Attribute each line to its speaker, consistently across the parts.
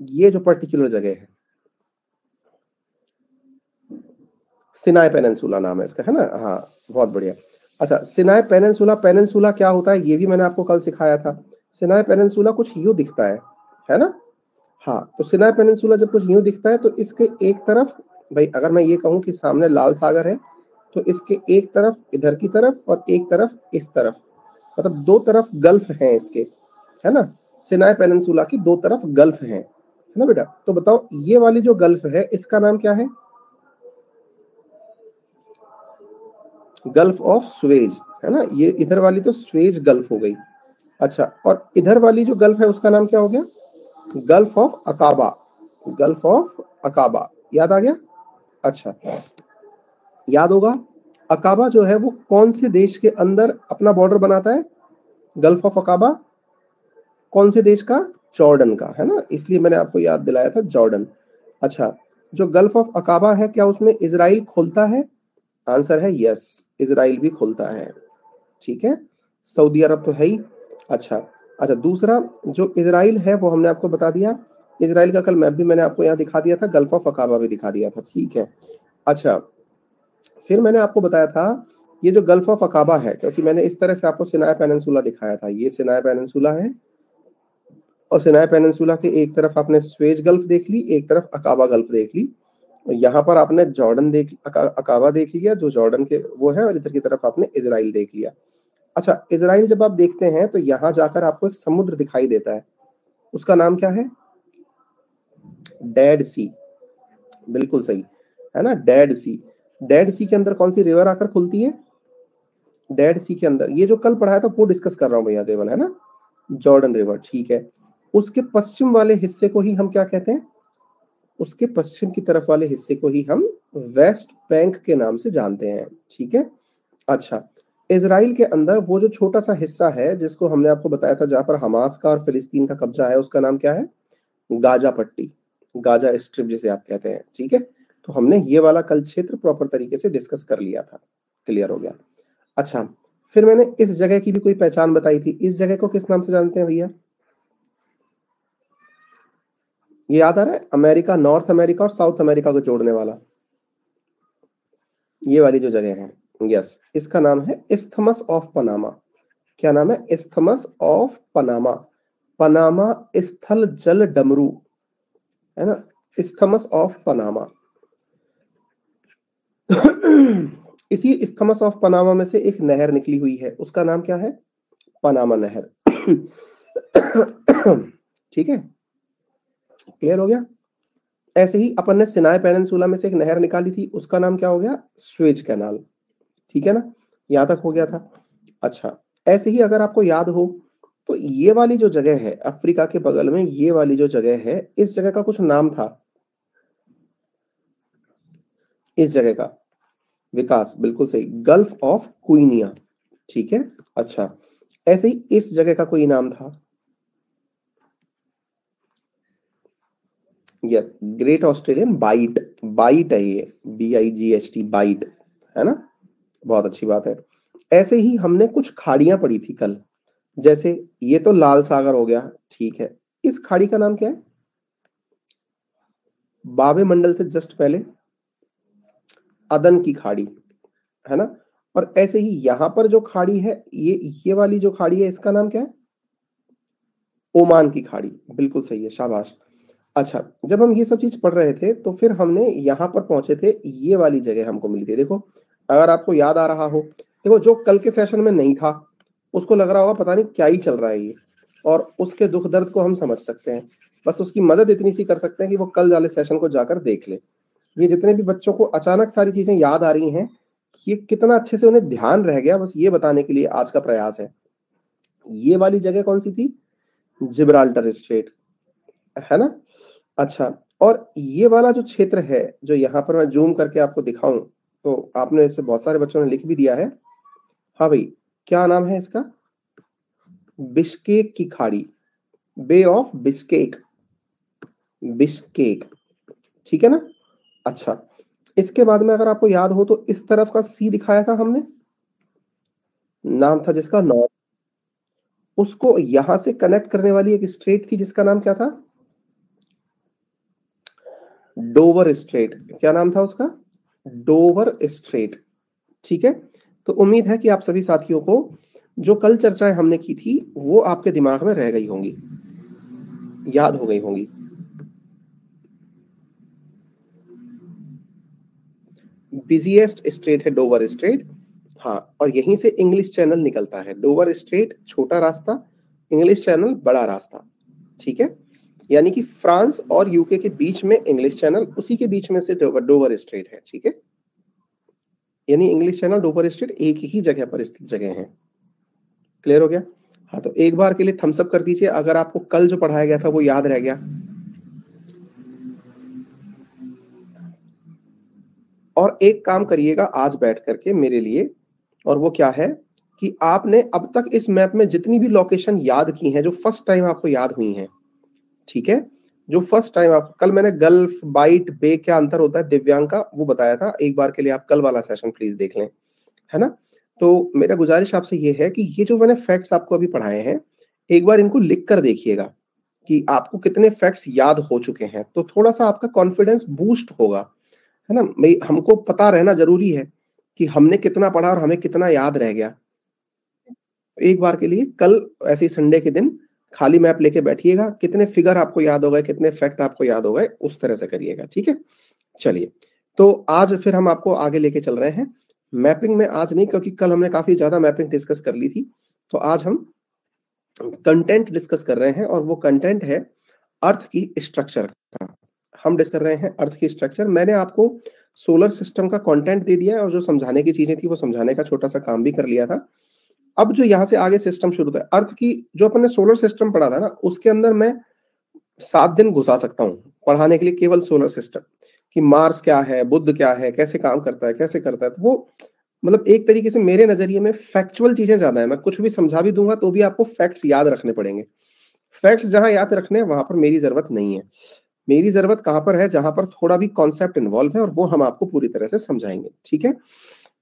Speaker 1: ये जो पर्टिकुलर जगह है, सिनाई पेनिनसुला नाम है इसका, है ना? हाँ, बहुत बढ़िया। अच्छा, सिनाई पेनिनसुला, पेनिनसुला क्या होता है ये भी मैंने आपको कल सिखाया था। सिनाई पेनिनसुला कुछ यूं दिखता है ना? हाँ, तो सिनाई पेनिनसुला जब कुछ यूं दिखता है तो इसके एक तरफ, भाई अगर मैं ये कहूं कि सामने लाल सागर है, तो इसके एक तरफ इधर की तरफ और एक तरफ इस तरफ, मतलब दो तरफ गल्फ हैं इसके, है ना? सिनाई पेनिनसुला की दो तरफ गल्फ है ना बेटा? तो बताओ ये वाली जो गल्फ है इसका नाम क्या है? गल्फ ऑफ स्वेज, है ना? ये इधर वाली तो स्वेज गल्फ हो गई। अच्छा, और इधर वाली जो गल्फ है उसका नाम क्या हो गया? Gulf of Aqaba. Gulf of Aqaba, याद आ गया? अच्छा, याद होगा अकाबा जो है वो कौन से देश के अंदर अपना बॉर्डर बनाता है? गल्फ ऑफ अकाबा कौन से देश का? जॉर्डन का, है ना? इसलिए मैंने आपको याद दिलाया था जॉर्डन। अच्छा, जो गल्फ ऑफ अकाबा है क्या उसमें इजराइल खोलता है? आंसर है यस, इजराइल भी खोलता है। ठीक है, सऊदी अरब तो है ही। अच्छा अच्छा, दूसरा जो इजराइल है वो हमने आपको बता दिया, इजराइल का कल मैप भी मैंने आपको यहाँ दिखा दिया था, गल्फ ऑफ अकाबा भी दिखा दिया था। ठीक है, अच्छा, फिर मैंने आपको बताया था ये जो गल्फ ऑफ अकाबा है, क्योंकि मैंने इस तरह से आपको सिनाई पेनिनसुला दिखाया था, ये सिनाई पेनिनसुला है, और सिनाई पेनिनसुला के एक तरफ आपने स्वेज गल्फ देख ली, एक तरफ अकाबा गल्फ देख ली, यहाँ पर आपने जॉर्डन अकाबा देख लिया जो जॉर्डन के वो है, और इधर की तरफ आपने इजराइल देख लिया। अच्छा, इजराइल जब आप देखते हैं तो यहाँ जाकर आपको एक समुद्र दिखाई देता है, उसका नाम क्या है? डेड सी, बिल्कुल सही, है ना? डेड सी। डेड सी के अंदर कौन सी रिवर आकर खुलती है? डेड सी के अंदर, ये जो कल पढ़ाया था वो डिस्कस कर रहा हूं भैया केवल, है ना? जॉर्डन रिवर, ठीक है। उसके पश्चिम वाले हिस्से को ही हम क्या कहते हैं? उसके पश्चिम की तरफ वाले हिस्से को ही हम वेस्ट बैंक के नाम से जानते हैं। ठीक है, अच्छा, इजराइल के अंदर वो जो छोटा सा हिस्सा है जिसको हमने आपको बताया था जहां पर हमास का और फिलिस्तीन का कब्जा है, उसका नाम क्या है? गाजा पट्टी, गाजा स्ट्रिप जिसे आप कहते हैं। ठीक है, तो हमने ये वाला कल क्षेत्र प्रॉपर तरीके से डिस्कस कर लिया था, क्लियर हो गया। अच्छा, फिर मैंने इस जगह की भी कोई पहचान बताई थी, इस जगह को किस नाम से जानते हैं भैया? ये याद आ रहा है? अमेरिका, नॉर्थ अमेरिका और साउथ अमेरिका को जोड़ने वाला ये वाली जो जगह है, यस, इसका नाम है इस्थमस ऑफ पनामा। क्या नाम है? Isthmus of Panama. पनामा स्थल जल डमरू, है ना? Isthmus of Panama. इसी इस्थमस ऑफ पनामा में से एक नहर निकली हुई है, उसका नाम क्या है? पनामा नहर। ठीक है, क्लियर हो गया? ऐसे ही अपन ने सिनाई पेनिनसुला में से एक नहर निकाली थी, उसका नाम क्या हो गया? Suez canal. ठीक है ना, यहां तक हो गया था। अच्छा, ऐसे ही अगर आपको याद हो तो ये वाली जो जगह है अफ्रीका के बगल में, ये वाली जो जगह है, इस जगह का कुछ नाम था, इस जगह का विकास, बिल्कुल सही, गल्फ ऑफ क्वीनिया। ठीक है, अच्छा, ऐसे ही इस जगह का कोई नाम था, ये ग्रेट ऑस्ट्रेलियन बाइट। बाइट है ये, BIGHT, बाइट, है ना? बहुत अच्छी बात है। ऐसे ही हमने कुछ खाड़ियां पढ़ी थी कल, जैसे ये तो लाल सागर हो गया, ठीक है, इस खाड़ी का नाम क्या है? बाबे मंडल से जस्ट पहले अदन की खाड़ी, है ना? और ऐसे ही यहां पर जो खाड़ी है, ये वाली जो खाड़ी है इसका नाम क्या है? ओमान की खाड़ी, बिल्कुल सही है, शाबाश। अच्छा, जब हम ये सब चीज पढ़ रहे थे तो फिर हमने यहां पर पहुंचे थे, ये वाली जगह हमको मिली थी। देखो, अगर आपको याद आ रहा हो, देखो जो कल के सेशन में नहीं था उसको लग रहा होगा पता नहीं क्या ही चल रहा है ये, और उसके दुख दर्द को हम समझ सकते हैं, बस उसकी मदद इतनी सी कर सकते हैं कि वो कल वाले सेशन को जाकर देख ले। ये जितने भी बच्चों को अचानक सारी चीजें याद आ रही हैं, ये कितना अच्छे से उन्हें ध्यान रह गया, बस ये बताने के लिए आज का प्रयास है। ये वाली जगह कौन सी थी? जिब्राल्टर स्ट्रेट, है ना? अच्छा, और ये वाला जो क्षेत्र है, जो यहाँ पर मैं जूम करके आपको दिखाऊं, तो आपने इसे बहुत सारे बच्चों ने लिख भी दिया है। हाँ भाई, क्या नाम है इसका? बिश्केक की खाड़ी, बे ऑफ बिश्केक, बिश्केक। ठीक है ना? अच्छा, इसके बाद में अगर आपको याद हो तो इस तरफ का सी दिखाया था हमने, नाम था जिसका नॉर्थ, उसको यहां से कनेक्ट करने वाली एक स्ट्रेट थी जिसका नाम क्या था? डोवर स्ट्रेट, क्या नाम था उसका? Dover straight. ठीक है, तो उम्मीद है कि आप सभी साथियों को जो कल चर्चाएं हमने की थी वो आपके दिमाग में रह गई होंगी, याद हो गई होंगी। बिजिएस्ट स्ट्रेट है डोवर स्ट्रेट, हाँ, और यहीं से इंग्लिश चैनल निकलता है। डोवर स्ट्रेट छोटा रास्ता, इंग्लिश चैनल बड़ा रास्ता। ठीक है, यानी कि फ्रांस और यूके के बीच में इंग्लिश चैनल, उसी के बीच में से डोवर स्ट्रेट है। ठीक है, यानी इंग्लिश चैनल, डोवर स्ट्रेट एक ही जगह पर स्थित जगह है। क्लियर हो गया? हाँ, तो एक बार के लिए थम्स अप कर दीजिए अगर आपको कल जो पढ़ाया गया था वो याद रह गया। और एक काम करिएगा आज बैठ करके मेरे लिए, और वो क्या है कि आपने अब तक इस मैप में जितनी भी लोकेशन याद की हैं, जो फर्स्ट टाइम आपको याद हुई हैं, ठीक है, जो फर्स्ट टाइम आप, कल मैंने गल्फ, बाइट, बे क्या अंतर होता है दिव्यांग का वो बताया था। एक बार के लिए आप कल वाला सेशन प्लीज देख लें, है ना? तो मेरा गुजारिश आपसे ये है कि ये जो मैंने फैक्ट्स आपको अभी पढ़ाए हैं, एक बार इनको लिख कर देखिएगा कि आपको कितने फैक्ट्स याद हो चुके हैं, तो थोड़ा सा आपका कॉन्फिडेंस बूस्ट होगा, है ना? भाई हमको पता रहना जरूरी है कि हमने कितना पढ़ा और हमें कितना याद रह गया। एक बार के लिए कल ऐसे ही संडे के दिन खाली मैप लेके बैठिएगा, कितने फिगर आपको याद हो गए, कितने फैक्ट आपको याद हो गए, उस तरह से करिएगा। ठीक है, चलिए, तो आज फिर हम आपको आगे लेके चल रहे हैं मैपिंग में। आज नहीं, क्योंकि कल हमने काफी ज्यादा मैपिंग डिस्कस कर ली थी, तो आज हम कंटेंट डिस्कस कर रहे हैं, और वो कंटेंट है अर्थ की स्ट्रक्चर का। हम डिस्कस कर रहे हैं अर्थ की स्ट्रक्चर। मैंने आपको सोलर सिस्टम का कंटेंट दे दिया है, और जो समझाने की चीजें थी वो समझाने का छोटा सा काम भी कर लिया था। अब जो यहाँ से आगे सिस्टम शुरू होता है अर्थ की, जो अपन ने सोलर सिस्टम पढ़ा था ना, उसके अंदर मैं 7 दिन घुसा सकता हूँ पढ़ाने के लिए, केवल सोलर सिस्टम कि मार्स क्या है, बुध क्या है, कैसे काम करता है, कैसे करता है। तो वो मतलब एक तरीके से मेरे नजरिए में फैक्चुअल चीजें ज्यादा है। मैं कुछ भी समझा भी दूंगा तो भी आपको फैक्ट्स याद रखने पड़ेंगे। फैक्ट्स जहां याद रखने हैं वहां पर मेरी जरूरत नहीं है। मेरी जरूरत कहां पर है? जहां पर थोड़ा भी कॉन्सेप्ट इन्वॉल्व है, और वो हम आपको पूरी तरह से समझाएंगे। ठीक है,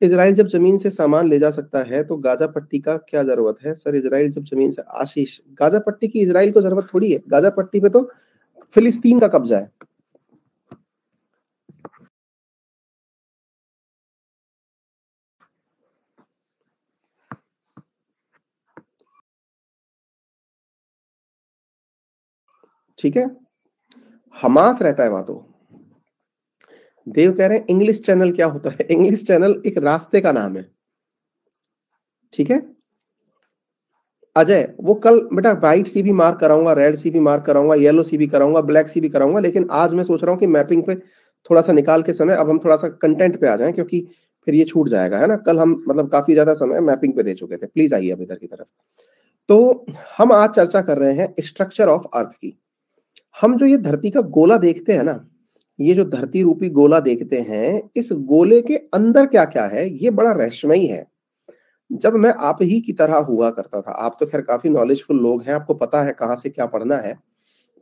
Speaker 1: इजराइल जब जमीन से सामान ले जा सकता है तो गाजा पट्टी का क्या जरूरत है? सर इजराइल जब जमीन से, आशीष, गाजा पट्टी की इजराइल को जरूरत थोड़ी है, गाजा पट्टी पे तो फिलिस्तीन का कब्जा है। ठीक है, हमास रहता है वहां। तो देव कह रहे हैं इंग्लिश चैनल क्या होता है? इंग्लिश चैनल एक रास्ते का नाम है। ठीक है अजय, वो कल बेटा व्हाइट सी भी मार्क कराऊंगा, रेड सी भी मार्क कराऊंगा, येलो सी भी कराऊंगा, ब्लैक सी भी कराऊंगा, लेकिन आज मैं सोच रहा हूँ कि मैपिंग पे थोड़ा सा निकाल के समय, अब हम थोड़ा सा कंटेंट पे आ जाएं, क्योंकि फिर ये छूट जाएगा, है ना? कल हम मतलब काफी ज्यादा समय मैपिंग पे दे चुके थे। प्लीज आइए अब इधर की तरफ। तो हम आज चर्चा कर रहे हैं स्ट्रक्चर ऑफ अर्थ की। हम जो ये धरती का गोला देखते हैं ना, ये जो धरती रूपी गोला देखते हैं, इस गोले के अंदर क्या क्या है ये बड़ा रहस्यमयी है। जब मैं आप ही की तरह हुआ करता था, आप तो खैर काफी नॉलेजफुल लोग हैं, आपको पता है कहाँ से क्या पढ़ना है।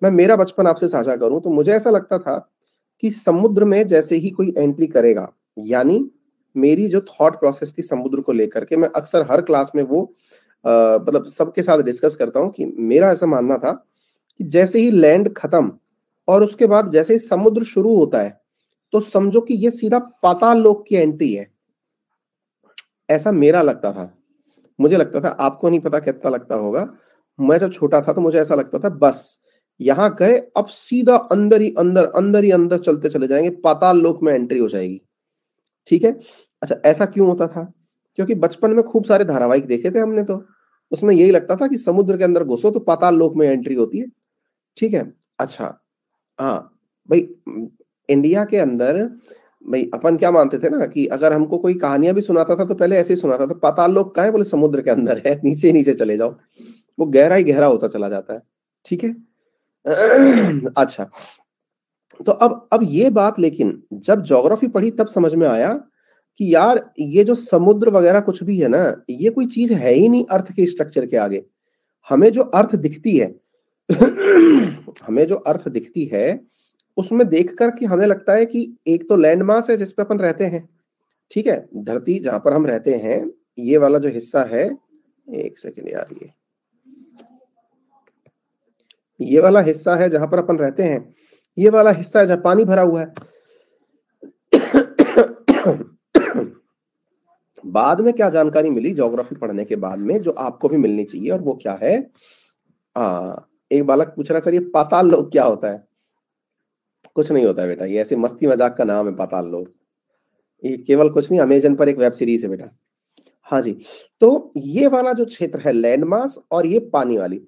Speaker 1: मैं मेरा बचपन आपसे साझा करूं तो मुझे ऐसा लगता था कि समुद्र में जैसे ही कोई एंट्री करेगा, यानी मेरी जो थॉट प्रोसेस थी समुद्र को लेकर के, मैं अक्सर हर क्लास में वो मतलब सबके साथ डिस्कस करता हूं कि मेरा ऐसा मानना था कि जैसे ही लैंड खत्म और उसके बाद जैसे ही समुद्र शुरू होता है, तो समझो कि ये सीधा पाताल लोक की एंट्री है। ऐसा मेरा लगता था, मुझे लगता था, आपको नहीं पता कितना लगता होगा। मैं जब छोटा था तो मुझे ऐसा लगता था बस यहां गए, अब सीधा अंदर ही अंदर, अंदर ही अंदर चलते चले जाएंगे, पाताल लोक में एंट्री हो जाएगी। ठीक है, अच्छा ऐसा क्यों होता था? क्योंकि बचपन में खूब सारे धारावाहिक देखे थे हमने, तो उसमें यही लगता था कि समुद्र के अंदर घुसो तो पाताल लोक में एंट्री होती है। ठीक है, अच्छा, हाँ भाई, इंडिया के अंदर भाई अपन क्या मानते थे ना कि अगर हमको कोई कहानियां भी सुनाता था तो पहले ऐसे ही सुनाता था, पाताल लोक कहाँ है? बोले समुद्र के अंदर है, नीचे नीचे चले जाओ। वो गहरा ही गहरा होता चला जाता है। ठीक है अच्छा, तो अब ये बात, लेकिन जब ज्योग्राफी पढ़ी तब समझ में आया कि यार ये जो समुद्र वगैरह कुछ भी है ना, ये कोई चीज है ही नहीं अर्थ के स्ट्रक्चर के आगे। हमें जो अर्थ दिखती है हमें जो अर्थ दिखती है उसमें देखकर कि हमें लगता है कि एक तो लैंड मास है जिसपे अपन रहते हैं। ठीक है, धरती जहां पर हम रहते हैं, ये वाला जो हिस्सा है, एक सेकेंड यार, ये वाला हिस्सा है जहां पर अपन रहते हैं, ये वाला हिस्सा है जहां पानी भरा हुआ है। बाद में क्या जानकारी मिली ज्योग्राफी पढ़ने के बाद में, जो आपको भी मिलनी चाहिए, और वो क्या है, एक बालक पूछ रहा है सर ये पाताल लोक क्या होता है। कुछ नहीं होता है बेटा, ये ऐसे मस्ती मजाक का नाम है पाताल लोक। ये केवल कुछ नहीं, अमेजन पर एक वेब सीरीज है बेटा। हाँ जी, तो ये वाला जो क्षेत्र है लैंड मास और ये पानी वाली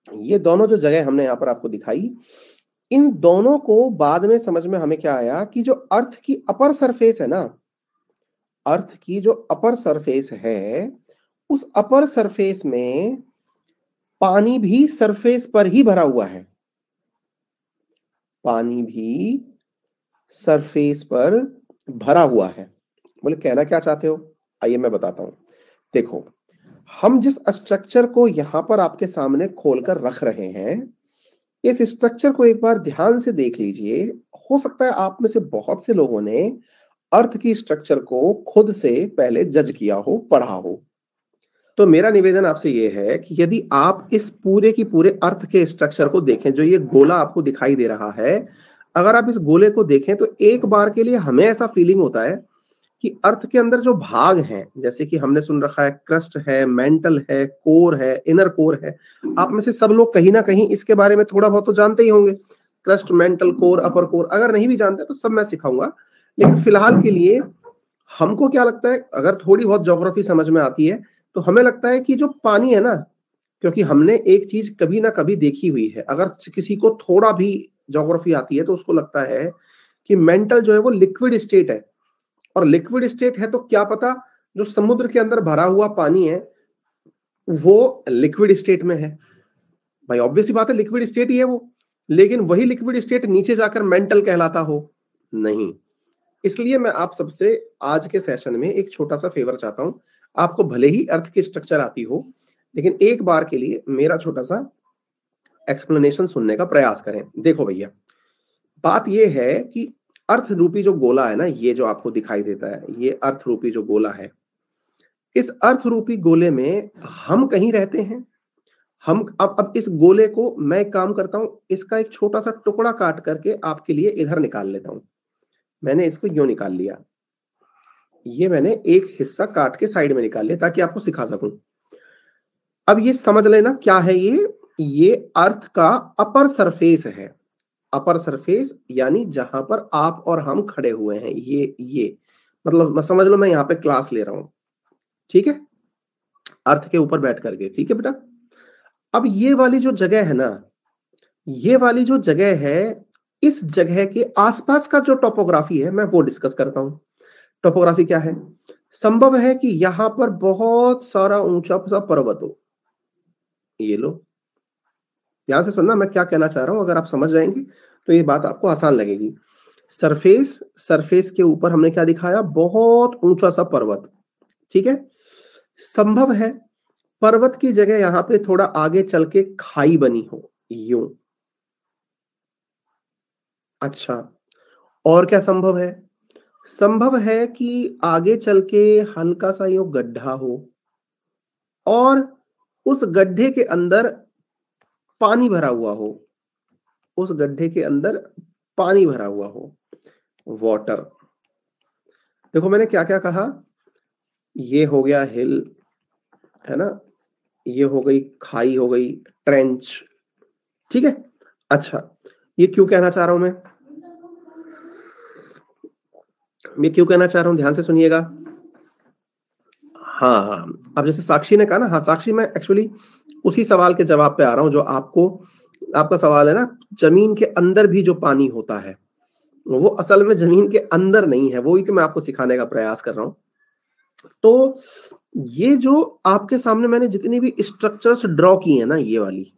Speaker 1: ये दोनों जो जगह हमने यहाँ पर आपको दिखाई, इन दोनों को बाद में समझ में हमें क्या आया कि जो अर्थ की अपर सरफेस है ना, अर्थ की जो अपर सरफेस है, उस अपर सरफेस में पानी भी सरफेस पर ही भरा हुआ है। पानी भी सरफेस पर भरा हुआ है। बोले कहना क्या चाहते हो, आइए मैं बताता हूं। देखो, हम जिस स्ट्रक्चर को यहां पर आपके सामने खोलकर रख रहे हैं, इस स्ट्रक्चर को एक बार ध्यान से देख लीजिए। हो सकता है आप में से बहुत से लोगों ने अर्थ की स्ट्रक्चर को खुद से पहले जज किया हो, पढ़ा हो। तो मेरा निवेदन आपसे ये है कि यदि आप इस पूरे की पूरे अर्थ के स्ट्रक्चर को देखें, जो ये गोला आपको दिखाई दे रहा है, अगर आप इस गोले को देखें तो एक बार के लिए हमें ऐसा फीलिंग होता है कि अर्थ के अंदर जो भाग हैं, जैसे कि हमने सुन रखा है क्रस्ट है, मेंटल है, कोर है, इनर कोर है। आप में से सब लोग कहीं ना कहीं इसके बारे में थोड़ा बहुत तो जानते ही होंगे, क्रस्ट, मेंटल, कोर, अपर कोर। अगर नहीं भी जानते तो सब मैं सिखाऊंगा, लेकिन फिलहाल के लिए हमको क्या लगता है, अगर थोड़ी बहुत ज्योग्राफी समझ में आती है तो हमें लगता है कि जो पानी है ना, क्योंकि हमने एक चीज कभी ना कभी देखी हुई है, अगर किसी को थोड़ा भी ज्योग्राफी आती है तो उसको लगता है कि मेंटल जो है वो लिक्विड स्टेट है, और लिक्विड स्टेट है तो क्या पता जो समुद्र के अंदर भरा हुआ पानी है वो लिक्विड स्टेट में है। भाई ऑब्वियस सी बात है, लिक्विड स्टेट ही है वो, लेकिन वही लिक्विड स्टेट नीचे जाकर मेंटल कहलाता हो? नहीं। इसलिए मैं आप सबसे आज के सेशन में एक छोटा सा फेवर चाहता हूं। आपको भले ही अर्थ की स्ट्रक्चर आती हो, लेकिन एक बार के लिए मेरा छोटा सा एक्सप्लेनेशन सुनने का प्रयास करें। देखो भैया, बात यह है कि अर्थ रूपी जो गोला है ना, ये जो आपको दिखाई देता है, ये अर्थ रूपी जो गोला है, इस अर्थ रूपी गोले में हम कहीं रहते हैं। हम अब इस गोले को मैं एक काम करता हूं, इसका एक छोटा सा टुकड़ा काट करके आपके लिए इधर निकाल लेता हूं। मैंने इसको यूं निकाल लिया, ये मैंने एक हिस्सा काट के साइड में निकाल लिया ताकि आपको सिखा सकूं। अब ये समझ लेना क्या है, ये अर्थ का अपर सरफेस है। अपर सरफेस यानी जहां पर आप और हम खड़े हुए हैं, ये मतलब समझ लो मैं यहां पे क्लास ले रहा हूं, ठीक है, अर्थ के ऊपर बैठ करके, ठीक है बेटा। अब ये वाली जो जगह है ना, ये वाली जो जगह है, इस जगह के आसपास का जो टोपोग्राफी है मैं वो डिस्कस करता हूं। टोपोग्राफी क्या है? संभव है कि यहां पर बहुत सारा ऊंचा सा पर्वत हो। ये लो, ध्यान से सुनना मैं क्या कहना चाह रहा हूं, अगर आप समझ जाएंगे तो ये बात आपको आसान लगेगी। सरफेस के ऊपर हमने क्या दिखाया? बहुत ऊंचा सा पर्वत, ठीक है। संभव है पर्वत की जगह यहां पे थोड़ा आगे चल के खाई बनी हो, यूं। अच्छा, और क्या संभव है? संभव है कि आगे चल के हल्का सा यूं गड्ढा हो, और उस गड्ढे के अंदर पानी भरा हुआ हो, उस गड्ढे के अंदर पानी भरा हुआ हो, वाटर। देखो मैंने क्या क्या कहा, ये हो गया हिल, है ना, ये हो गई खाई, हो गई ट्रेंच, ठीक है। अच्छा, ये क्यों कहना चाह रहा हूं मैं क्यों कहना चाह रहा हूं, ध्यान से सुनिएगा। हाँ हाँ, अब जैसे साक्षी ने कहा ना, हाँ साक्षी, मैं एक्चुअली उसी सवाल के जवाब पे आ रहा हूं जो आपका सवाल है ना, जमीन के अंदर भी जो पानी होता है वो असल में जमीन के अंदर नहीं है, वो ही कि मैं आपको सिखाने का प्रयास कर रहा हूं। तो ये जो आपके सामने मैंने जितनी भी स्ट्रक्चर्स ड्रॉ की है ना, ये वाली,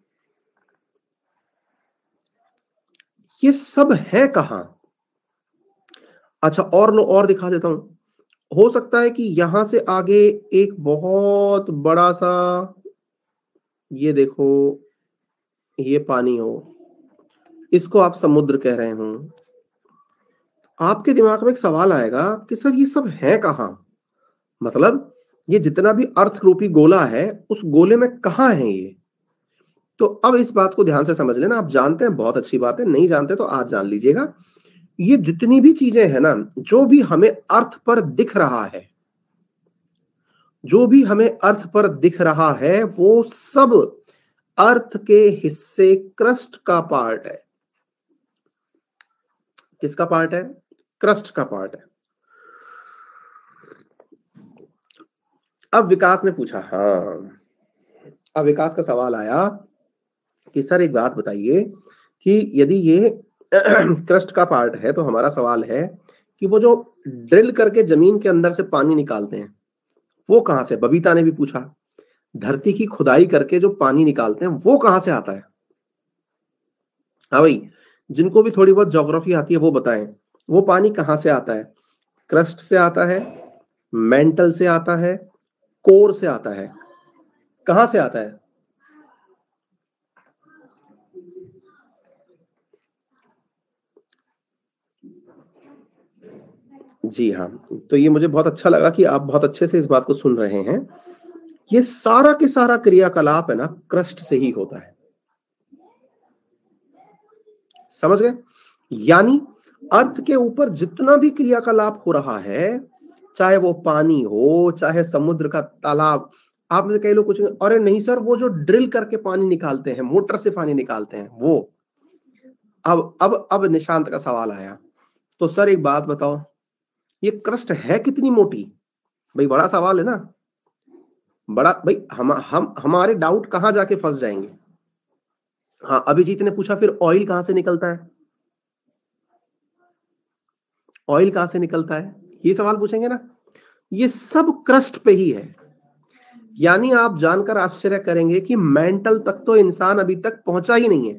Speaker 1: ये सब है कहां? अच्छा, और लो, और दिखा देता हूं। हो सकता है कि यहां से आगे एक बहुत बड़ा सा, ये देखो, ये पानी हो, इसको आप समुद्र कह रहे हो। आपके दिमाग में एक सवाल आएगा कि सर ये सब है कहां, मतलब ये जितना भी अर्थ रूपी गोला है उस गोले में कहां है ये? तो अब इस बात को ध्यान से समझ लेना, आप जानते हैं बहुत अच्छी बात है, नहीं जानते तो आज जान लीजिएगा। ये जितनी भी चीजें हैं ना, जो भी हमें अर्थ पर दिख रहा है, जो भी हमें अर्थ पर दिख रहा है, वो सब अर्थ के हिस्से क्रस्ट का पार्ट है। किसका पार्ट है? क्रस्ट का पार्ट है। अब विकास ने पूछा, अब विकास का सवाल आया कि सर एक बात बताइए कि यदि ये क्रस्ट का पार्ट है तो हमारा सवाल है कि वो जो ड्रिल करके जमीन के अंदर से पानी निकालते हैं वो कहां से? बबीता ने भी पूछा, धरती की खुदाई करके जो पानी निकालते हैं वो कहां से आता है? हाँ भाई, जिनको भी थोड़ी बहुत ज्योग्राफी आती है वो बताएं, वो पानी कहां से आता है? क्रस्ट से आता है, मेंटल से आता है, कोर से आता है, कहां से आता है? जी हाँ, तो ये मुझे बहुत अच्छा लगा कि आप बहुत अच्छे से इस बात को सुन रहे हैं। ये सारा के सारा क्रियाकलाप है ना, क्रस्ट से ही होता है। समझ गए? यानी अर्थ के ऊपर जितना भी क्रियाकलाप हो रहा है, चाहे वो पानी हो, चाहे समुद्र का तालाब, आप में से कई लोग कुछ, अरे नहीं सर वो जो ड्रिल करके पानी निकालते हैं, मोटर से पानी निकालते हैं वो। अब निशांत का सवाल आया, तो सर एक बात बताओ, ये क्रस्ट है कितनी मोटी? भाई बड़ा सवाल है ना, बड़ा भाई। हम हमारे डाउट कहां जाके फंस जाएंगे। हाँ, अभिजीत ने पूछा फिर ऑयल कहां से निकलता है? ऑयल कहां से निकलता है, ये सवाल पूछेंगे ना। ये सब क्रस्ट पे ही है। यानी आप जानकर आश्चर्य करेंगे कि मेंटल तक तो इंसान अभी तक पहुंचा ही नहीं है।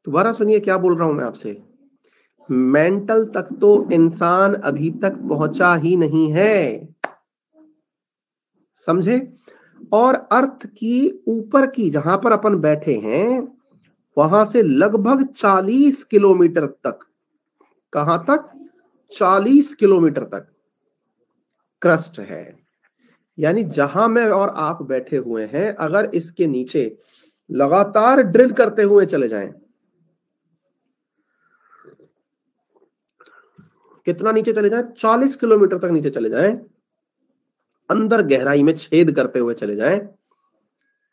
Speaker 1: दोबारा सुनिए क्या बोल रहा हूं मैं आपसे, मेंटल तक तो इंसान अभी तक पहुंचा ही नहीं है, समझे? और अर्थ की ऊपर की जहां पर अपन बैठे हैं वहां से लगभग 40 किलोमीटर तक, कहां तक? 40 किलोमीटर तक क्रस्ट है। यानी जहां मैं और आप बैठे हुए हैं, अगर इसके नीचे लगातार ड्रिल करते हुए चले जाएं, कितना नीचे चले जाएं? 40 किलोमीटर तक नीचे चले जाएं, अंदर गहराई में छेद करते हुए चले जाएं,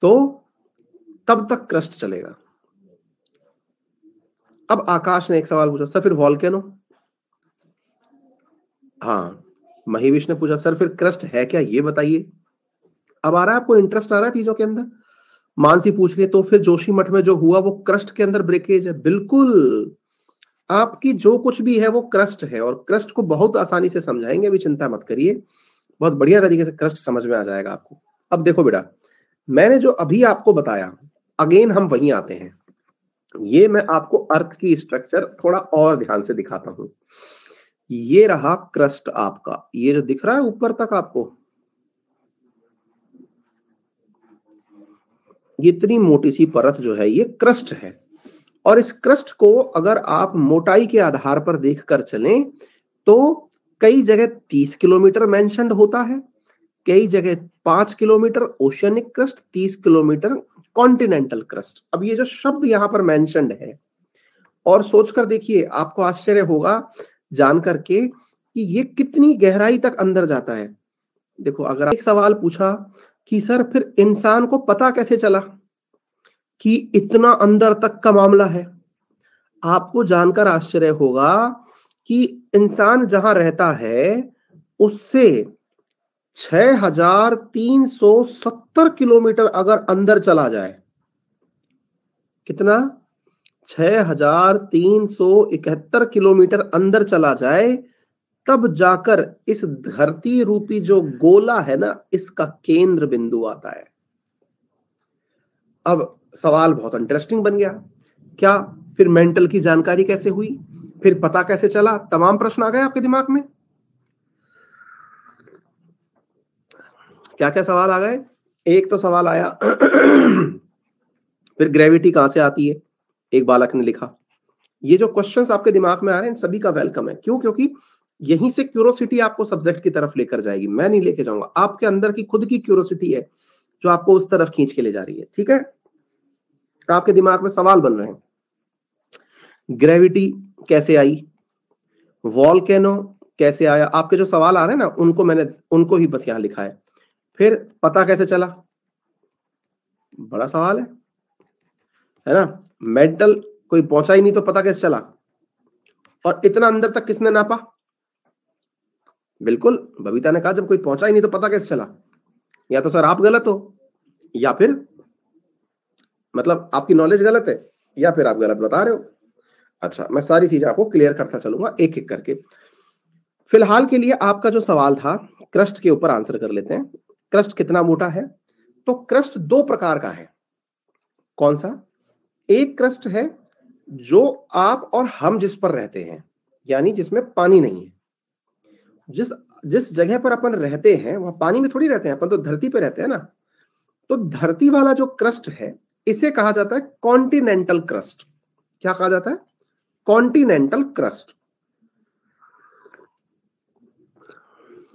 Speaker 1: तो तब तक क्रस्ट चलेगा। अब आकाश ने एक सवाल पूछा, सर फिर वॉल्केनो? हाँ, महेश ने पूछा सर फिर क्रस्ट है क्या, ये बताइए। अब आ रहा है आपको इंटरेस्ट, आ रहा है चीजों के अंदर। मानसी पूछ रही है तो फिर जोशीमठ में जो हुआ वो क्रस्ट के अंदर ब्रेकेज है? बिल्कुल, आपकी जो कुछ भी है वो क्रस्ट है, और क्रस्ट को बहुत आसानी से समझाएंगे, अभी चिंता मत करिए, बहुत बढ़िया तरीके से क्रस्ट समझ में आ जाएगा आपको। अब देखो बेटा, मैंने जो अभी आपको बताया, अगेन हम वहीं आते हैं। ये मैं आपको अर्थ की स्ट्रक्चर थोड़ा और ध्यान से दिखाता हूं। ये रहा क्रस्ट आपका, ये जो दिख रहा है ऊपर तक आपको, ये इतनी मोटी सी परत जो है ये क्रस्ट है। और इस क्रस्ट को अगर आप मोटाई के आधार पर देखकर चलें तो कई जगह 30 किलोमीटर मेंशन्ड होता है, कई जगह 5 kilometre oceanic crust, 30 kilometre continental crust. अब ये जो शब्द यहां पर मेंशन्ड है, और सोचकर देखिए आपको आश्चर्य होगा जानकर के कि ये कितनी गहराई तक अंदर जाता है। देखो, अगर एक सवाल पूछा कि सर फिर इंसान को पता कैसे चला कि इतना अंदर तक का मामला है, आपको जानकर आश्चर्य होगा कि इंसान जहां रहता है उससे 6370 किलोमीटर अगर अंदर चला जाए, कितना? 6371 किलोमीटर अंदर चला जाए, तब जाकर इस धरती रूपी जो गोला है ना, इसका केंद्र बिंदु आता है। अब सवाल बहुत इंटरेस्टिंग बन गया, क्या फिर मेंटल की जानकारी कैसे हुई, फिर पता कैसे चला? तमाम प्रश्न आ गए आपके दिमाग में। क्या क्या सवाल आ गए? एक तो सवाल आया फिर ग्रेविटी कहां से आती है, एक बालक ने लिखा। ये जो क्वेश्चंस आपके दिमाग में आ रहे हैं, इन सभी का वेलकम है। क्यों? क्योंकि यहीं से क्यूरोसिटी आपको सब्जेक्ट की तरफ लेकर जाएगी, मैं नहीं लेके जाऊंगा। आपके अंदर की खुद की क्यूरोसिटी है जो आपको उस तरफ खींच के ले जा रही है। ठीक है, आपके दिमाग में सवाल बन रहे हैं, ग्रेविटी कैसे आई, वॉल्केनो कैसे आया, आपके जो सवाल आ रहे हैं ना उनको ही बस यहां लिखा है। फिर पता कैसे चला, बड़ा सवाल है ना। मेंटल कोई पहुंचा ही नहीं तो पता कैसे चला, और इतना अंदर तक किसने नापा, बिल्कुल बबीता ने कहा जब कोई पहुंचा ही नहीं तो पता कैसे चला। या तो सर आप गलत हो, या फिर मतलब आपकी नॉलेज गलत है, या फिर आप गलत बता रहे हो। अच्छा, मैं सारी चीजें आपको क्लियर करता चलूंगा एक एक करके। फिलहाल के लिए आपका जो सवाल था क्रस्ट के ऊपर आंसर कर लेते हैं। क्रस्ट कितना मोटा है, तो क्रस्ट दो प्रकार का है। कौन सा, एक क्रस्ट है जो आप और हम जिस पर रहते हैं, यानी जिसमें पानी नहीं है। जिस जगह पर अपन रहते हैं वहां पानी में थोड़ी रहते हैं, अपन तो धरती पे रहते हैं ना। तो धरती वाला जो क्रस्ट है इसे कहा जाता है कॉन्टिनेंटल क्रस्ट। क्या कहा जाता है, कॉन्टिनेंटल क्रस्ट।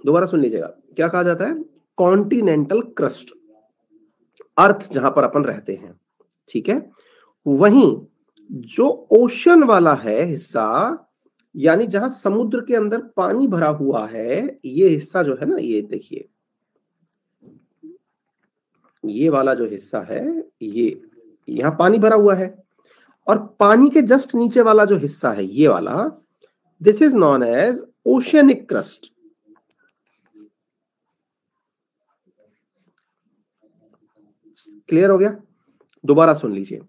Speaker 1: दोबारा सुन लीजिएगा, क्या कहा जाता है, कॉन्टिनेंटल क्रस्ट, अर्थ जहां पर अपन रहते हैं। ठीक है, वहीं जो ओशन वाला है हिस्सा, यानी जहां समुद्र के अंदर पानी भरा हुआ है, ये हिस्सा जो है ना, ये देखिए, ये वाला जो हिस्सा है, ये यहां पानी भरा हुआ है, और पानी के जस्ट नीचे वाला जो हिस्सा है ये वाला, this is known as oceanic crust. Clear हो गया, दोबारा सुन लीजिए।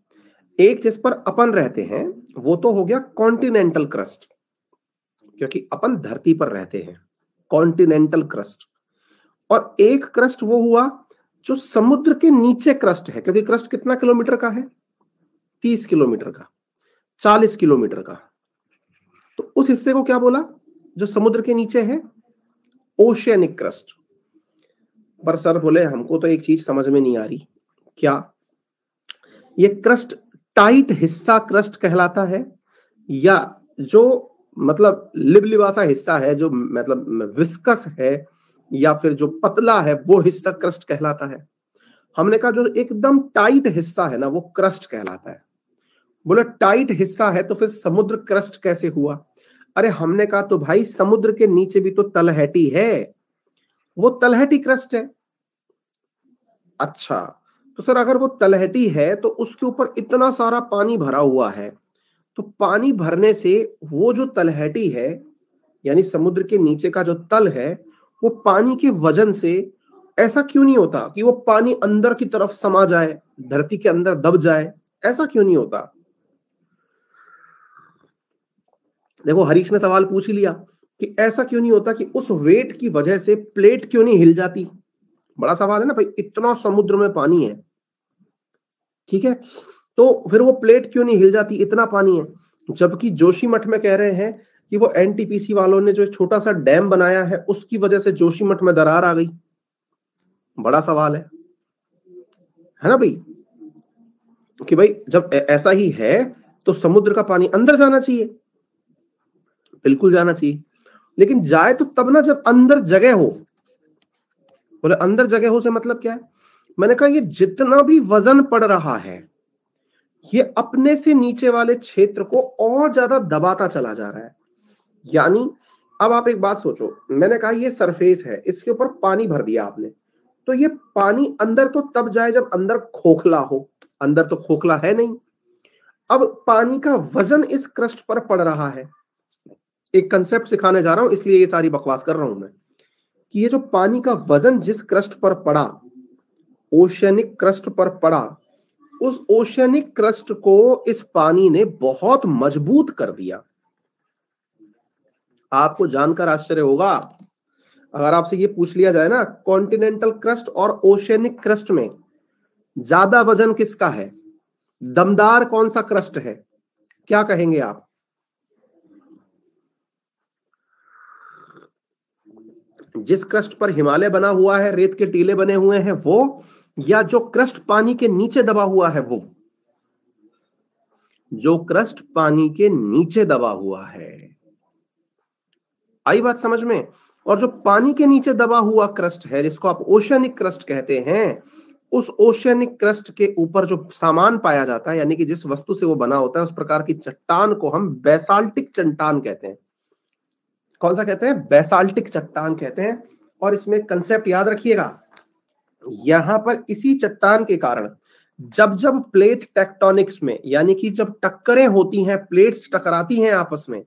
Speaker 1: एक जिस पर अपन रहते हैं वो तो हो गया कॉन्टिनेंटल क्रस्ट, क्योंकि अपन धरती पर रहते हैं, कॉन्टिनेंटल क्रस्ट। और एक क्रस्ट वो हुआ जो समुद्र के नीचे क्रस्ट है, क्योंकि क्रस्ट कितना किलोमीटर का है, 30 किलोमीटर का, 40 किलोमीटर का। तो उस हिस्से को क्या बोला, जो समुद्र के नीचे है, ओशियनिक क्रस्ट। पर सर बोले हमको तो एक चीज समझ में नहीं आ रही, क्या ये क्रस्ट टाइट हिस्सा क्रस्ट कहलाता है, या जो मतलब लिबलिबासा हिस्सा है, जो मतलब विस्कस है, या फिर जो पतला है वो हिस्सा क्रस्ट कहलाता है। हमने कहा जो एकदम टाइट हिस्सा है ना वो क्रस्ट कहलाता है। बोले टाइट हिस्सा है तो फिर समुद्र क्रस्ट कैसे हुआ। अरे हमने कहा तो भाई समुद्र के नीचे भी तो तलहटी है, वो तलहटी क्रस्ट है। अच्छा, तो सर अगर वो तलहटी है तो उसके ऊपर इतना सारा पानी भरा हुआ है, तो पानी भरने से वो जो तलहटी है, यानी समुद्र के नीचे का जो तल है, वो पानी के वजन से ऐसा क्यों नहीं होता कि वो पानी अंदर की तरफ समा जाए, धरती के अंदर दब जाए, ऐसा क्यों नहीं होता। देखो हरीश ने सवाल पूछ ही लिया कि ऐसा क्यों नहीं होता कि उस वेट की वजह से प्लेट क्यों नहीं हिल जाती। बड़ा सवाल है ना भाई, इतना समुद्र में पानी है, ठीक है, तो फिर वो प्लेट क्यों नहीं हिल जाती, इतना पानी है। जबकि जोशीमठ में कह रहे हैं कि वो एनटीपीसी वालों ने जो छोटा सा डैम बनाया है उसकी वजह से जोशीमठ में दरार आ गई। बड़ा सवाल है ना भाई, कि भाई जब ऐसा ही है तो समुद्र का पानी अंदर जाना चाहिए, बिल्कुल जाना चाहिए, लेकिन जाए तो तब ना जब अंदर जगह हो। बोले अंदर जगह हो से मतलब क्या है, मैंने कहा ये जितना भी वजन पड़ रहा है ये अपने से नीचे वाले क्षेत्र को और ज्यादा दबाता चला जा रहा है। यानी अब आप एक बात सोचो, मैंने कहा ये सरफेस है, इसके ऊपर पानी भर दिया आपने, तो ये पानी अंदर तो तब जाए जब अंदर खोखला हो, अंदर तो खोखला है नहीं। अब पानी का वजन इस क्रस्ट पर पड़ रहा है, एक कंसेप्ट सिखाने जा रहा हूं इसलिए ये सारी बकवास कर रहा हूं मैं, कि ये जो पानी का वजन जिस क्रस्ट पर पड़ा, ओशियनिक क्रस्ट पर पड़ा, उस ओशियनिक क्रस्ट को इस पानी ने बहुत मजबूत कर दिया। आपको जानकर आश्चर्य होगा अगर आपसे ये पूछ लिया जाए ना, कॉन्टिनेंटल क्रस्ट और ओशियनिक क्रस्ट में ज्यादा वजन किसका है, दमदार कौन सा क्रस्ट है, क्या कहेंगे आप। जिस क्रस्ट पर हिमालय बना हुआ है, रेत के टीले बने हुए हैं वो, या जो क्रस्ट पानी के नीचे दबा हुआ है वो। जो क्रस्ट पानी के नीचे दबा हुआ है, आई बात समझ में। और जो पानी के नीचे दबा हुआ क्रस्ट है जिसको आप ओशियनिक क्रस्ट कहते हैं, उस ओशियनिक क्रस्ट के ऊपर जो सामान पाया जाता है, यानी कि जिस वस्तु से वो बना होता है, उस प्रकार की चट्टान को हम बेसाल्टिक चट्टान कहते हैं। कौन सा कहते हैं? बेसाल्टिक चट्टान कहते हैं। और इसमें कंसेप्ट याद रखिएगा, यहां पर इसी चट्टान के कारण जब जब प्लेट टेक्टोनिक्स में, यानी कि जब टक्करें होती हैं, प्लेट्स टकराती हैं आपस में,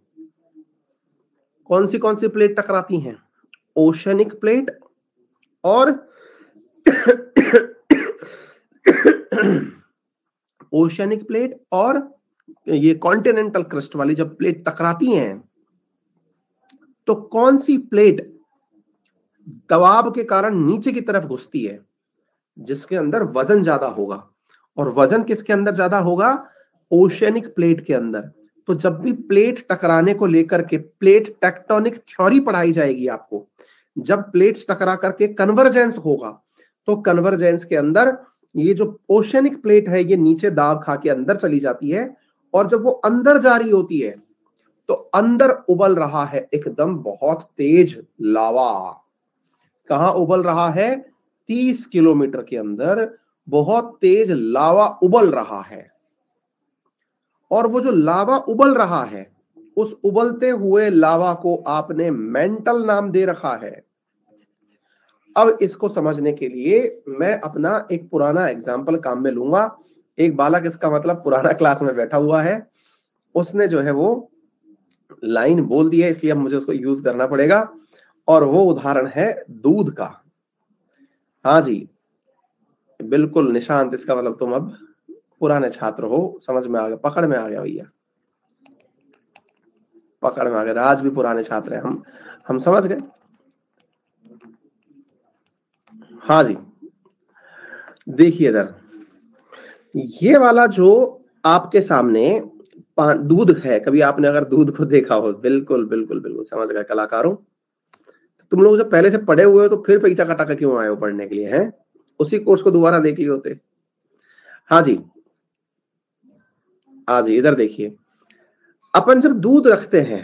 Speaker 1: कौन सी प्लेट टकराती हैं? ओशियनिक प्लेट और ओशियनिक प्लेट और ये कॉन्टिनेंटल क्रस्ट वाली जब प्लेट टकराती हैं, तो कौन सी प्लेट दबाव के कारण नीचे की तरफ घुसती है? जिसके अंदर वजन ज्यादा होगा। और वजन किसके अंदर ज्यादा होगा? ओशियनिक प्लेट के अंदर। तो जब भी प्लेट टकराने को लेकर के प्लेट टेक्टोनिक थ्योरी पढ़ाई जाएगी आपको, जब प्लेट्स टकरा करके कन्वर्जेंस होगा, तो कन्वर्जेंस के अंदर ये जो ओशियनिक प्लेट है ये नीचे दाब खा के अंदर चली जाती है, और जब वो अंदर जा रही होती है तो अंदर उबल रहा है एकदम बहुत तेज लावा। कहां उबल रहा है? 30 किलोमीटर के अंदर बहुत तेज लावा उबल रहा है। और वो जो लावा उबल रहा है, उस उबलते हुए लावा को आपने मेंटल नाम दे रखा है। अब इसको समझने के लिए मैं अपना एक पुराना एग्जाम्पल काम में लूंगा। एक बालक, इसका मतलब पुराना क्लास में बैठा हुआ है, उसने जो है वो लाइन बोल दी है, इसलिए अब मुझे उसको यूज करना पड़ेगा। और वो उदाहरण है दूध का। हाँ जी, बिल्कुल निशांत, इसका मतलब तुम अब पुराने छात्र हो, समझ में आ गया, पकड़ में आ गया भैया, पकड़ में आ गया। राज भी पुराने छात्र हैं, हम समझ गए। हाँ जी, देखिए इधर, ये वाला जो आपके सामने दूध है, कभी आपने अगर दूध को देखा हो, बिल्कुल बिल्कुल बिल्कुल समझ गए कलाकारों। तुम लोग जब पहले से पढ़े हुए हो तो फिर पैसा कटा के क्यों आए हो पढ़ने के लिए? हैं, उसी कोर्स को दोबारा देख लिए होते। हाँ जी, हाँ जी, इधर देखिए, अपन जब दूध रखते हैं,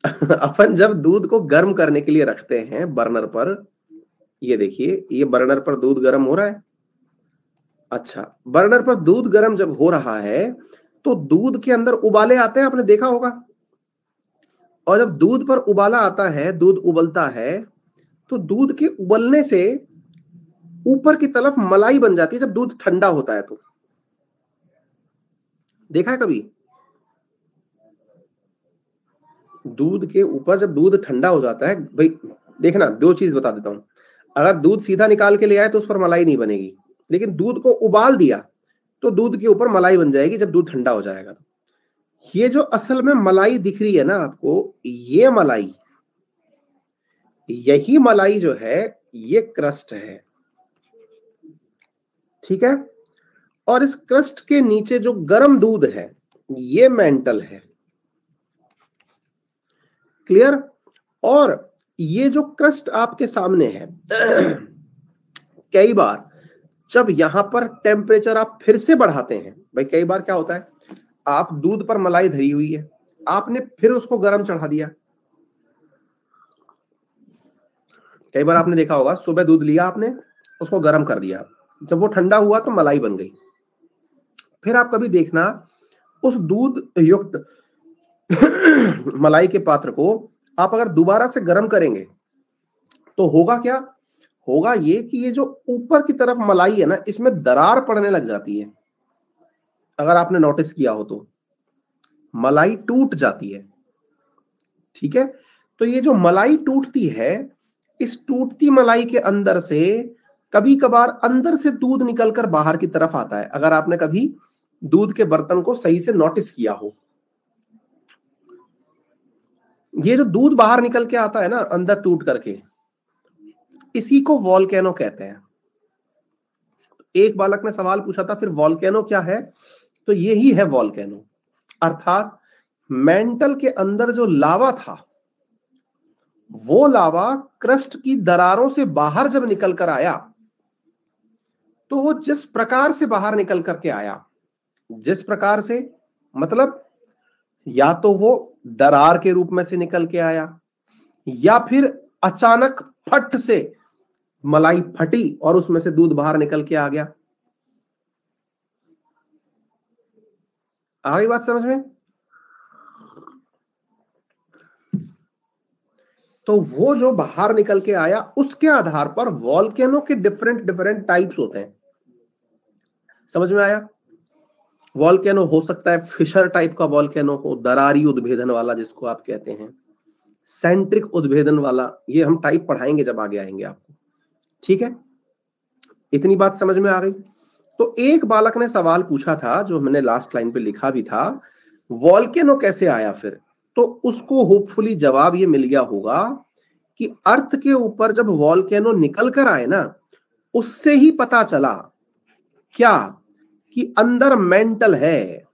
Speaker 1: अपन जब दूध को गर्म करने के लिए रखते हैं बर्नर पर, ये देखिए, ये बर्नर पर दूध गर्म हो रहा है। अच्छा, बर्नर पर दूध गर्म जब हो रहा है तो दूध के अंदर उबाले आते हैं, आपने देखा होगा। और जब दूध पर उबाला आता है, दूध उबलता है, तो दूध के उबलने से ऊपर की तरफ मलाई बन जाती है जब दूध ठंडा होता है। तो देखा है कभी? दूध के ऊपर जब दूध ठंडा हो जाता है, भाई देखना, दो चीज बता देता हूं। अगर दूध सीधा निकाल के ले आए तो उस पर मलाई नहीं बनेगी, लेकिन दूध को उबाल दिया तो दूध के ऊपर मलाई बन जाएगी जब दूध ठंडा हो जाएगा। ये जो असल में मलाई दिख रही है ना आपको, ये मलाई, यही मलाई जो है ये क्रस्ट है, ठीक है। और इस क्रस्ट के नीचे जो गर्म दूध है ये मेंटल है, क्लियर। और ये जो क्रस्ट आपके सामने है, कई बार जब यहां पर टेम्परेचर आप फिर से बढ़ाते हैं, भाई कई बार क्या होता है, आप दूध पर मलाई धरी हुई है, आपने फिर उसको गर्म चढ़ा दिया। कई बार आपने देखा होगा, सुबह दूध लिया आपने, उसको गर्म कर दिया, जब वो ठंडा हुआ तो मलाई बन गई। फिर आप कभी देखना, उस दूध युक्त मलाई के पात्र को आप अगर दोबारा से गर्म करेंगे तो होगा क्या? होगा ये कि ये जो ऊपर की तरफ मलाई है ना, इसमें दरार पड़ने लग जाती है। अगर आपने नोटिस किया हो तो मलाई टूट जाती है, ठीक है। तो ये जो मलाई टूटती है, इस टूटती मलाई के अंदर से कभी कभार अंदर से दूध निकलकर बाहर की तरफ आता है। अगर आपने कभी दूध के बर्तन को सही से नोटिस किया हो, ये जो दूध बाहर निकल के आता है ना अंदर टूट करके, इसी को वॉल्केनो कहते हैं। एक बालक ने सवाल पूछा था, फिर वॉल्केनो क्या है? तो यही है वॉल्केनो। अर्थात मेंटल के अंदर जो लावा था, वो लावा क्रस्ट की दरारों से बाहर जब निकल कर आया, तो वो जिस प्रकार से बाहर निकल करके आया, जिस प्रकार से, मतलब या तो वो दरार के रूप में से निकल के आया, या फिर अचानक फट से मलाई फटी और उसमें से दूध बाहर निकल के आ गया। आ गई बात समझ में? तो वो जो बाहर निकल के आया उसके आधार पर वॉल्केनो के डिफरेंट डिफरेंट टाइप्स होते हैं। समझ में आया? वॉल्केनो हो सकता है फिशर टाइप का वॉल्केनो हो, दरारी उद्भेदन वाला जिसको आप कहते हैं, सेंट्रिक उद्भेदन वाला, ये हम टाइप पढ़ाएंगे जब आगे आएंगे आपको। ठीक है, इतनी बात समझ में आ गई? तो एक बालक ने सवाल पूछा था जो हमने लास्ट लाइन पे लिखा भी था, वॉल्केनो कैसे आया फिर? तो उसको होपफुली जवाब ये मिल गया होगा कि अर्थ के ऊपर जब वॉल्केनो निकल कर आए ना, उससे ही पता चला क्या कि अंदर मेंटल है।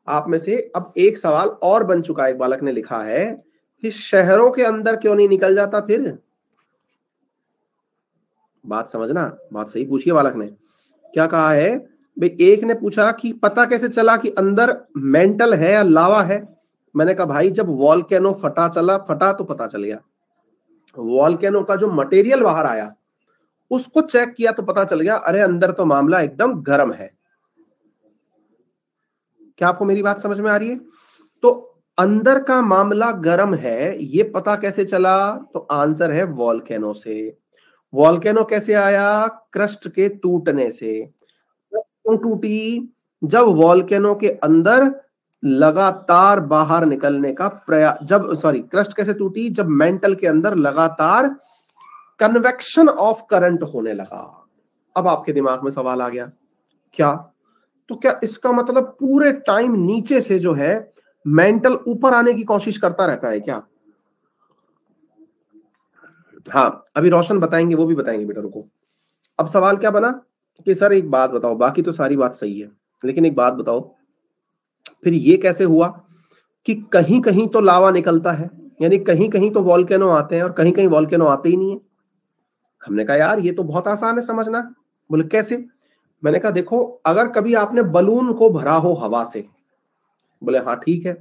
Speaker 1: आप में से अब एक सवाल और बन चुका है, एक बालक ने लिखा है कि शहरों के अंदर क्यों नहीं निकल जाता फिर? बात समझना, बात सही पूछी है बालक ने। क्या कहा है भाई? एक ने पूछा कि पता कैसे चला कि अंदर मेंटल है या लावा है? मैंने कहा भाई जब वॉल्केनो फटा तो पता चल गया। वॉल्केनो का जो मटेरियल बाहर आया उसको चेक किया तो पता चल गया, अरे अंदर तो मामला एकदम गर्म है। क्या आपको मेरी बात समझ में आ रही है? तो अंदर का मामला गर्म है, ये पता कैसे चला? तो आंसर है वॉल्केनो से। वॉल्केनो कैसे आया? क्रस्ट के टूटने से। क्यों टूटी? जब वॉल्केनो के अंदर लगातार बाहर निकलने का प्रयास, क्रस्ट कैसे टूटी? जब मेंटल के अंदर लगातार कन्वेक्शन ऑफ करंट होने लगा। अब आपके दिमाग में सवाल आ गया, क्या? तो क्या इसका मतलब पूरे टाइम नीचे से जो है मेंटल ऊपर आने की कोशिश करता रहता है क्या? हाँ, अभी रोशन बताएंगे, वो भी बताएंगे बेटा, रुको। अब सवाल क्या बना कि सर एक बात बताओ, बाकी तो सारी बात सही है, लेकिन एक बात बताओ, फिर ये कैसे हुआ कि कहीं कहीं तो लावा निकलता है, यानी कहीं कहीं तो वॉल्केनो आते हैं और कहीं कहीं वॉल्केनो आते ही नहीं है? हमने कहा यार ये तो बहुत आसान है समझना। बोले कैसे? मैंने कहा देखो, अगर कभी आपने बलून को भरा हो हवा से, बोले हाँ ठीक है।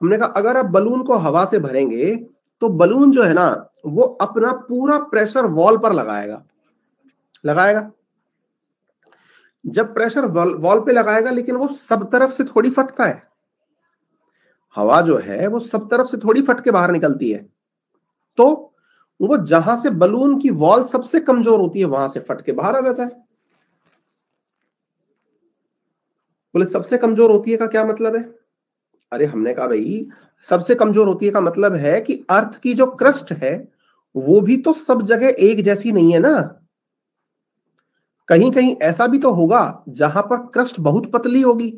Speaker 1: हमने कहा अगर आप बलून को हवा से भरेंगे तो बलून जो है ना वो अपना पूरा प्रेशर वॉल पर लगाएगा। जब प्रेशर वॉल पे लगाएगा, लेकिन वो सब तरफ से थोड़ी फटता है। हवा जो है वो सब तरफ से थोड़ी फट के बाहर निकलती है। तो वो जहां से बलून की वॉल सबसे कमजोर होती है वहां से फट के बाहर आ जाता है। बोले सबसे कमजोर होती है का क्या मतलब है? अरे हमने कहा भाई सबसे कमजोर होती है का मतलब है कि अर्थ की जो क्रस्ट है वो भी तो सब जगह एक जैसी नहीं है ना। कहीं कहीं ऐसा भी तो होगा जहां पर क्रस्ट बहुत पतली होगी।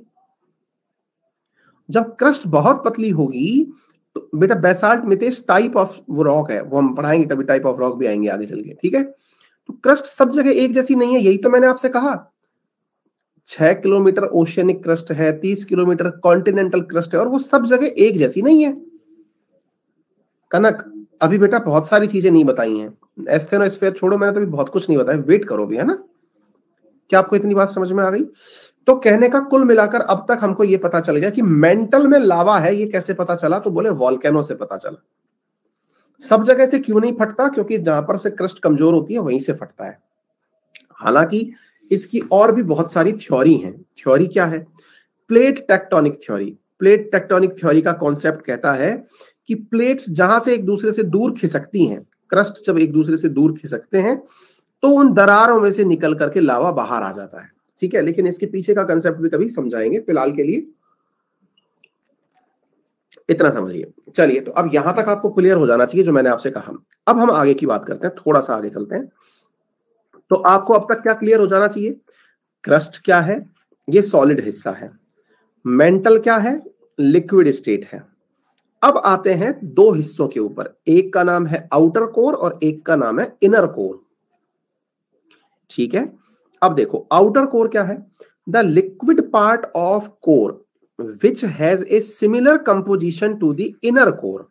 Speaker 1: जब क्रस्ट बहुत पतली होगी तो बेटा बेसाल्ट मितेश टाइप ऑफ वो रॉक है, वो हम पढ़ाएंगे कभी, टाइप ऑफ रॉक भी आएंगे आगे चल के, ठीक है? तो क्रस्ट सब जगह एक जैसी नहीं है, यही तो मैंने आपसे कहा। 6 किलोमीटर ओशियनिक क्रस्ट है, 30 किलोमीटर कॉन्टिनेंटल क्रस्ट है, और वो सब जगह एक जैसी नहीं है। कनक अभी बेटा बहुत सारी चीजें नहीं बताई हैं, एस्थेनोस्फीयर छोड़ो, मैंने तो अभी बहुत कुछ नहीं बताया, वेट करो भी, है ना? क्या आपको इतनी बात समझ में आ गई? तो कहने का कुल मिलाकर अब तक हमको ये पता चल गया कि मेंटल में लावा है। ये कैसे पता चला? तो बोले वॉल्केनो से पता चला। सब जगह से क्यों नहीं फटता? क्योंकि जहां पर से क्रस्ट कमजोर होती है वहीं से फटता है। हालांकि इसकी और भी बहुत सारी थ्योरी हैं। थ्योरी क्या है? Plate tectonic theory. Plate tectonic theory का कॉन्सेप्ट कहता है कि प्लेट्स जहां से एक दूसरे से दूर खिसकती हैं, क्रस्ट जब एक दूसरे से दूर खिसकते हैं तो उन दरारों में से निकल करके लावा बाहर आ जाता है। ठीक है, लेकिन इसके पीछे का कंसेप्ट भी कभी समझाएंगे, फिलहाल के लिए इतना समझिए। चलिए, तो अब यहां तक आपको क्लियर हो जाना चाहिए जो मैंने आपसे कहा। अब हम आगे की बात करते हैं, थोड़ा सा आगे चलते हैं। तो आपको अब तक क्या क्लियर हो जाना चाहिए? क्रस्ट क्या है? ये सॉलिड हिस्सा है। मेंटल क्या है? लिक्विड स्टेट है। अब आते हैं दो हिस्सों के ऊपर, एक का नाम है आउटर कोर और एक का नाम है इनर कोर। ठीक है, अब देखो आउटर कोर क्या है? The liquid part of core which has a similar composition to the inner core.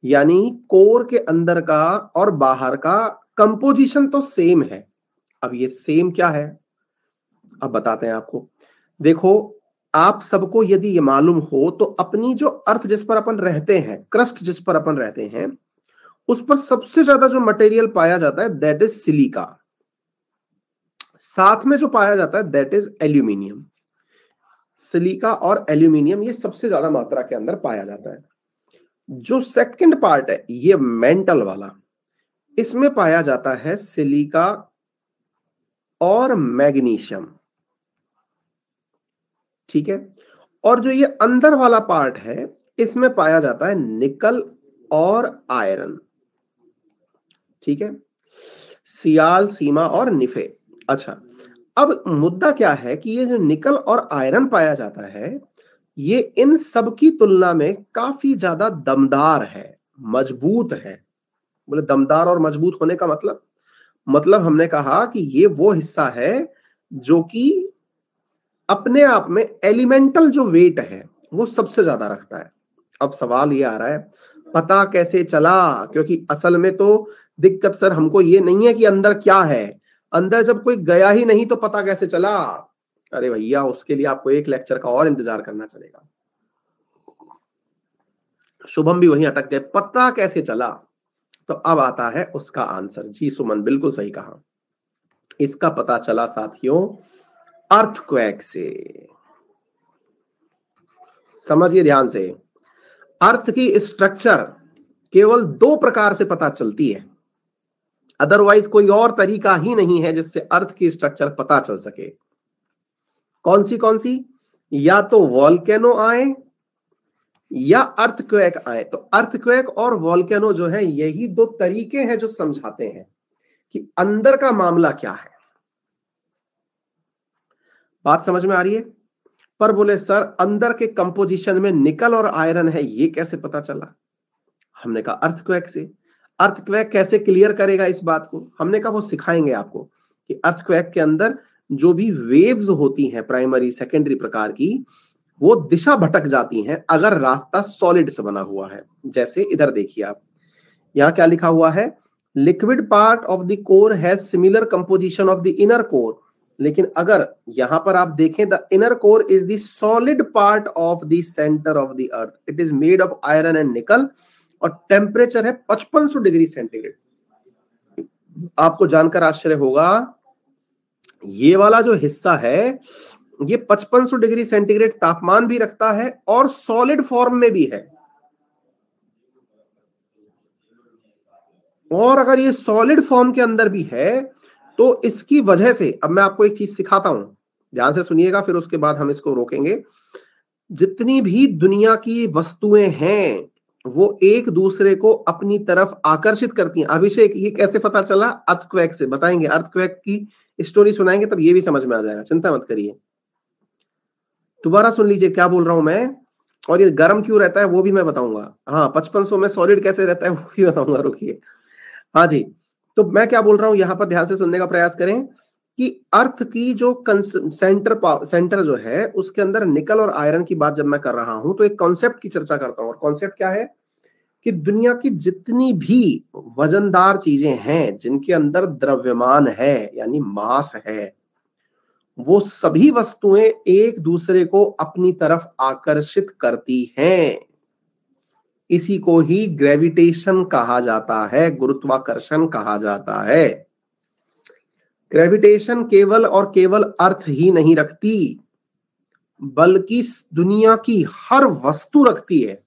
Speaker 1: यानी कोर के अंदर का और बाहर का कंपोजिशन तो सेम है। अब ये सेम क्या है अब बताते हैं आपको। देखो, आप सबको यदि ये मालूम हो तो अपनी जो अर्थ जिस पर अपन रहते हैं, क्रस्ट जिस पर अपन रहते हैं, उस पर सबसे ज्यादा जो मटेरियल पाया जाता है दैट इज सिलिका। साथ में जो पाया जाता है दैट इज एल्यूमिनियम। सिलिका और एल्यूमिनियम ये सबसे ज्यादा मात्रा के अंदर पाया जाता है। जो सेकंड पार्ट है ये मेंटल वाला, इसमें पाया जाता है सिलिका और मैग्नीशियम। ठीक है। और जो ये अंदर वाला पार्ट है इसमें पाया जाता है निकल और आयरन। ठीक है, सियाल, सीमा और निफे। अच्छा, अब मुद्दा क्या है कि ये जो निकल और आयरन पाया जाता है ये इन सब की तुलना में काफी ज्यादा दमदार है, मजबूत है। बोले दमदार और मजबूत होने का मतलब हमने कहा कि ये वो हिस्सा है जो कि अपने आप में एलिमेंटल जो वेट है वो सबसे ज्यादा रखता है। अब सवाल ये आ रहा है पता कैसे चला, क्योंकि असल में तो दिक्कत सर हमको ये नहीं है कि अंदर क्या है, अंदर जब कोई गया ही नहीं तो पता कैसे चला। अरे भैया उसके लिए आपको एक लेक्चर का और इंतजार करना चलेगा। शुभम भी वहीं अटक गए, पता कैसे चला। तो अब आता है उसका आंसर। जी सुमन बिल्कुल सही कहा, इसका पता चला साथियों अर्थक्वेक से। समझिए ध्यान से, अर्थ की स्ट्रक्चर केवल दो प्रकार से पता चलती है, अदरवाइज कोई और तरीका ही नहीं है जिससे अर्थ की स्ट्रक्चर पता चल सके। कौन सी? या तो वॉल्केनो आए या अर्थक्वेक आए। तो अर्थक्वेक और वॉल्केनो जो है यही दो तरीके हैं जो समझाते हैं कि अंदर का मामला क्या है। बात समझ में आ रही है? पर बोले सर अंदर के कंपोजिशन में निकल और आयरन है, ये कैसे पता चला? हमने कहा अर्थक्वेक से। अर्थक्वेक कैसे क्लियर करेगा इस बात को? हमने कहा वो सिखाएंगे आपको कि अर्थक्वेक के अंदर जो भी वेव्स होती हैं प्राइमरी सेकेंडरी प्रकार की, वो दिशा भटक जाती हैं अगर रास्ता सॉलिड से बना हुआ है। जैसे इधर देखिए आप, यहां क्या लिखा हुआ है, liquid part of the core has similar composition of the inner core. लेकिन अगर यहां पर आप देखें, the inner core is the solid part of the centre of the earth, it is made of iron and निकल, और temperature है 5500 degree centigrade. आपको जानकर आश्चर्य होगा ये वाला जो हिस्सा है ये 5500 डिग्री सेंटीग्रेड तापमान भी रखता है और सॉलिड फॉर्म में भी है। और अगर ये सॉलिड फॉर्म के अंदर भी है तो इसकी वजह से, अब मैं आपको एक चीज सिखाता हूं, ध्यान से सुनिएगा, फिर उसके बाद हम इसको रोकेंगे। जितनी भी दुनिया की वस्तुएं हैं वो एक दूसरे को अपनी तरफ आकर्षित करती हैं। अभिषेक ये कैसे पता चला? अर्थक्वेक से। बताएंगे, अर्थक्वेक की स्टोरी सुनाएंगे तब ये भी समझ में आ जाएगा, चिंता मत करिए। दोबारा सुन लीजिए क्या बोल रहा हूं मैं, और ये गर्म क्यों रहता है वो भी मैं बताऊंगा। हाँ, 5500 में सॉलिड कैसे रहता है वो भी बताऊंगा, रुकिए। हाँ जी, तो मैं क्या बोल रहा हूं यहां पर ध्यान से सुनने का प्रयास करें कि अर्थ की जो सेंटर जो है उसके अंदर निकल और आयरन की बात जब मैं कर रहा हूं तो एक कॉन्सेप्ट की चर्चा करता हूं। और कॉन्सेप्ट क्या है कि दुनिया की जितनी भी वजनदार चीजें हैं जिनके अंदर द्रव्यमान है यानी मास है, वो सभी वस्तुएं एक दूसरे को अपनी तरफ आकर्षित करती हैं। इसी को ही ग्रेविटेशन कहा जाता है, गुरुत्वाकर्षण कहा जाता है। ग्रेविटेशन केवल और केवल अर्थ ही नहीं रखती बल्कि दुनिया की हर वस्तु रखती है।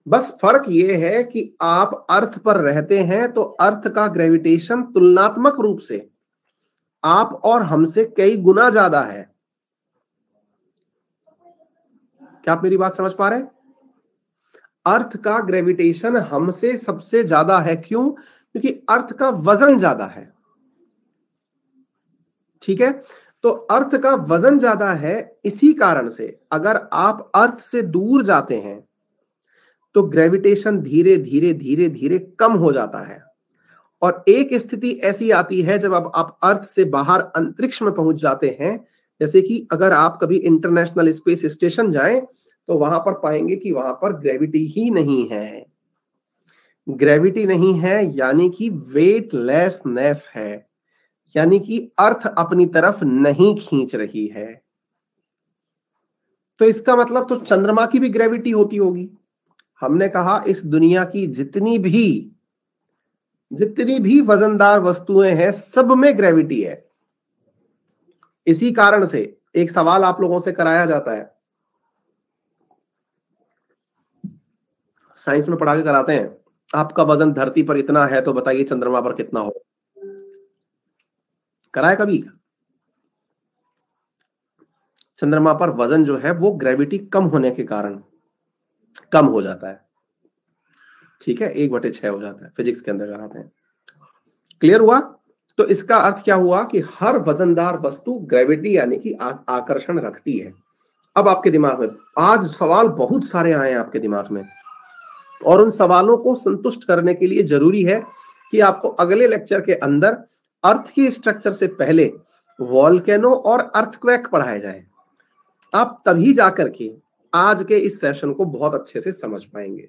Speaker 1: बस फर्क यह है कि आप अर्थ पर रहते हैं तो अर्थ का ग्रेविटेशन तुलनात्मक रूप से आप और हमसे कई गुना ज्यादा है। क्या आप मेरी बात समझ पा रहे हैं? अर्थ का ग्रेविटेशन हमसे सबसे ज्यादा है। क्यों? क्योंकि अर्थ का वजन ज्यादा है। ठीक है, तो अर्थ का वजन ज्यादा है, इसी कारण से अगर आप अर्थ से दूर जाते हैं तो ग्रेविटेशन धीरे धीरे धीरे धीरे कम हो जाता है। और एक स्थिति ऐसी आती है जब आप अर्थ से बाहर अंतरिक्ष में पहुंच जाते हैं, जैसे कि अगर आप कभी इंटरनेशनल स्पेस स्टेशन जाएं तो वहां पर पाएंगे कि वहां पर ग्रेविटी ही नहीं है। ग्रेविटी नहीं है यानी कि वेटलेसनेस है, यानी कि अर्थ अपनी तरफ नहीं खींच रही है। तो इसका मतलब तो चंद्रमा की भी ग्रेविटी होती होगी। हमने कहा इस दुनिया की जितनी भी जितनी भी वजनदार वस्तुएं हैं सब में ग्रेविटी है। इसी कारण से एक सवाल आप लोगों से कराया जाता है, साइंस में पढ़ा के कराते हैं, आपका वजन धरती पर इतना है तो बताइए चंद्रमा पर कितना हो। कराया कभी? चंद्रमा पर वजन जो है वो ग्रेविटी कम होने के कारण कम हो जाता है, ठीक है, 1/6 हो जाता है, फिजिक्स के अंदर कराते हैं। क्लियर हुआ? तो इसका अर्थ क्या हुआ कि हर वजनदार वस्तु ग्रेविटी यानी कि आकर्षण रखती है। अब आपके दिमाग में आज सवाल बहुत सारे आए हैं आपके दिमाग में, और उन सवालों को संतुष्ट करने के लिए जरूरी है कि आपको अगले लेक्चर के अंदर अर्थ की स्ट्रक्चर से पहले वॉल्केनो और अर्थक्वेक पढ़ाए जाए। आप तभी जाकर के आज के इस सेशन को बहुत अच्छे से समझ पाएंगे।